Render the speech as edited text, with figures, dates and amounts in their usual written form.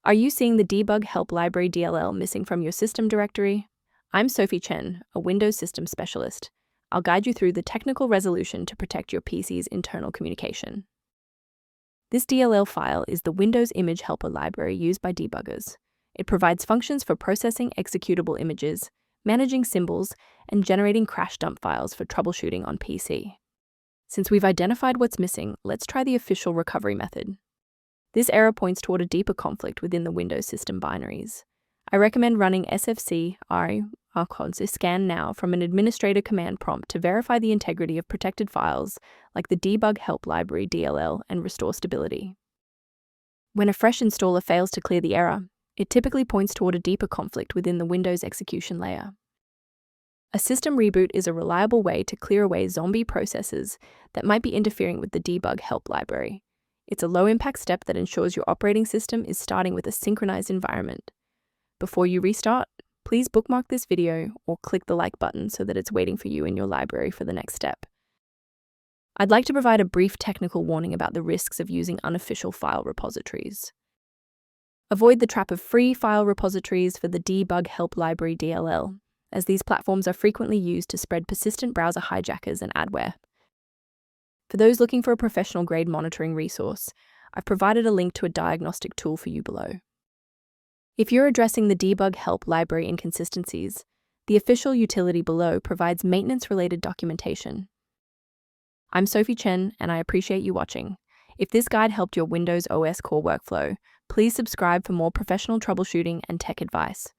Are you seeing the Debug Help Library DLL missing from your system directory? I'm Sophie Chen, a Windows system specialist. I'll guide you through the technical resolution to protect your PC's internal communication. This DLL file is the Windows Image Helper library used by debuggers. It provides functions for processing executable images, managing symbols, and generating crash dump files for troubleshooting on PC. Since we've identified what's missing, let's try the official recovery method. This error points toward a deeper conflict within the Windows system binaries. I recommend running scan now from an administrator command prompt to verify the integrity of protected files like the Debug Help Library DLL and restore stability. When a fresh installer fails to clear the error, it typically points toward a deeper conflict within the Windows execution layer. A system reboot is a reliable way to clear away zombie processes that might be interfering with the Debug Help library. It's a low-impact step that ensures your operating system is starting with a synchronized environment. Before you restart, please bookmark this video or click the like button so that it's waiting for you in your library for the next step. I'd like to provide a brief technical warning about the risks of using unofficial file repositories. Avoid the trap of free file repositories for the Debug Help Library DLL, as these platforms are frequently used to spread persistent browser hijackers and adware. For those looking for a professional-grade monitoring resource, I've provided a link to a diagnostic tool for you below. If you're addressing the Debug Help library inconsistencies, the official utility below provides maintenance-related documentation. I'm Sophie Chen, and I appreciate you watching. If this guide helped your Windows OS core workflow, please subscribe for more professional troubleshooting and tech advice.